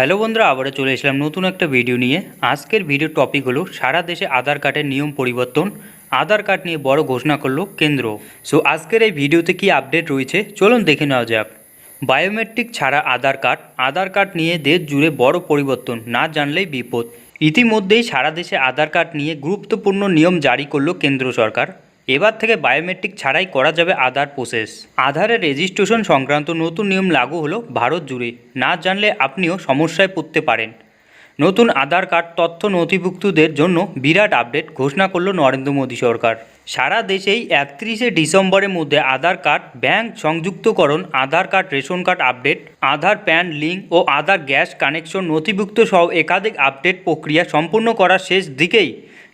Hello বন্ধুরা, আবারও চলে এসলাম নতুন একটা ভিডিও নিয়ে। আজকের ভিডিওর টপিক হলো সারা দেশে আধার কার্ডের নিয়ম পরিবর্তন। আধার কার্ড নিয়ে বড় ঘোষণা করলো কেন্দ্র। সো আজকের এই ভিডিওতে কি আপডেট রয়েছে চলুন দেখে নেওয়া যাক। বায়োমেট্রিক ছাড়া আধার কার্ড নিয়ে দেশ জুড়ে বড় পরিবর্তন, না জানলেই বিপদ। ইতিমধ্যেই সারা দেশে আধার কার্ড নিয়ে গুরুত্বপূর্ণ নিয়ম জারি করলো কেন্দ্র সরকার। এবার থেকে বায়োমেট্রিক ছাড়াই করা যাবে আধার প্রসেস। আধারের রেজিস্ট্রেশন সংক্রান্ত নতুন নিয়ম লাগু হলো ভারত জুড়ে। না জানলে আপনিও সমস্যায় পড়তে পারেন। নতুন আধার কার্ড তথ্য নথিভুক্তদের জন্য বিরাট আপডেট ঘোষণা করলো নরেন্দ্র মোদী সরকার। সারা দেশেই 31শে ডিসেম্বরের মধ্যে আধার কার্ড, ব্যাংক সংযুক্তকরণ, আধার কার্ড, রেশন কার্ড আপডেট, আধার প্যান লিঙ্ক ও আধার গ্যাস কানেকশন নথিভুক্ত সহ একাধিক আপডেট প্রক্রিয়া সম্পূর্ণ করার শেষ দিকেই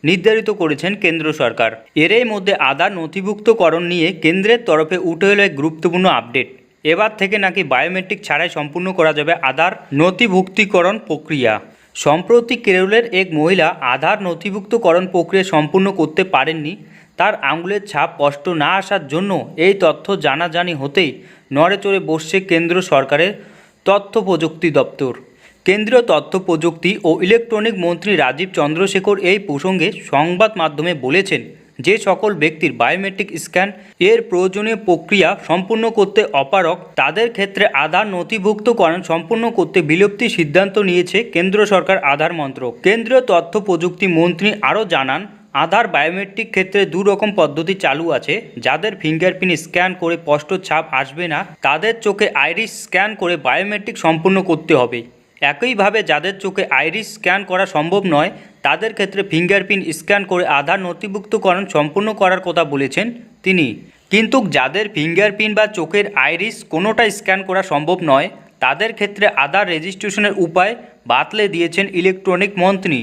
নির্ধারিত করেছেন কেন্দ্র সরকার। এরই মধ্যে আধার নথিভুক্তকরণ নিয়ে কেন্দ্রের তরফে উঠে এলো এক গুরুত্বপূর্ণ আপডেট। এবার থেকে নাকি বায়োমেট্রিক ছাড়াই সম্পূর্ণ করা যাবে আধার নথিভুক্তিকরণ প্রক্রিয়া। সম্প্রতি কেরলের এক মহিলা আধার নথিভুক্তকরণ প্রক্রিয়া সম্পূর্ণ করতে পারেননি। তার আঙুলের ছাপ স্পষ্ট না আসার জন্য এই তথ্য জানাজানি হতেই নড়েচড়ে বসছে কেন্দ্র সরকারের তথ্য প্রযুক্তি দপ্তর। কেন্দ্রীয় তথ্য প্রযুক্তি ও ইলেকট্রনিক মন্ত্রী রাজীব চন্দ্রশেখর এই প্রসঙ্গে সংবাদ মাধ্যমে বলেছেন, যে সকল ব্যক্তির বায়োমেট্রিক স্ক্যান এর প্রয়োজনীয় প্রক্রিয়া সম্পূর্ণ করতে অপারগ তাদের ক্ষেত্রে আধার নথিভুক্তকরণ সম্পূর্ণ করতে বিলুপ্তির সিদ্ধান্ত নিয়েছে কেন্দ্র সরকার আধার মন্ত্রক। কেন্দ্রীয় তথ্য প্রযুক্তি মন্ত্রী আরও জানান, আধার বায়োমেট্রিক ক্ষেত্রে দুরকম পদ্ধতি চালু আছে। যাদের ফিঙ্গারপ্রিন্ট স্ক্যান করে স্পষ্ট ছাপ আসবে না, তাদের চোখে আইরিস স্ক্যান করে বায়োমেট্রিক সম্পূর্ণ করতে হবে। একইভাবে যাদের চোখে আইরিস স্ক্যান করা সম্ভব নয়, তাদের ক্ষেত্রে ফিঙ্গারপ্রিন্ট স্ক্যান করে আধার নথিভুক্তকরণ সম্পূর্ণ করার কথা বলেছেন তিনি। কিন্তু যাদের ফিঙ্গারপ্রিন্ট বা চোখের আইরিস কোনোটাই স্ক্যান করা সম্ভব নয়, তাদের ক্ষেত্রে আধার রেজিস্ট্রেশনের উপায় বাতলে দিয়েছেন ইলেকট্রনিক মন্ত্রী।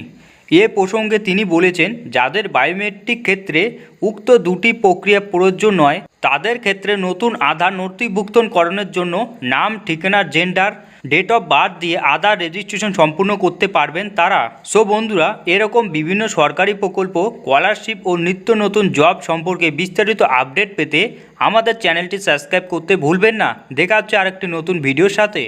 এ প্রসঙ্গে তিনি বলেছেন, যাদের বায়োমেট্রিক ক্ষেত্রে উক্ত দুটি প্রক্রিয়া প্রযোজ্য নয়, তাদের ক্ষেত্রে নতুন আধার নথিভুক্তকরণের জন্য নাম, ঠিকানা, জেন্ডার, ডেট অফ বার্থ দিয়ে আধার রেজিস্ট্রেশন সম্পূর্ণ করতে পারবেন তারা। সো বন্ধুরা, এরকম বিভিন্ন সরকারি প্রকল্প, স্কলারশিপ ও নিত্য নতুন জব সম্পর্কে বিস্তারিত আপডেট পেতে আমাদের চ্যানেলটি সাবস্ক্রাইব করতে ভুলবেন না। দেখা হচ্ছে আরেকটি নতুন ভিডিওর সাথে।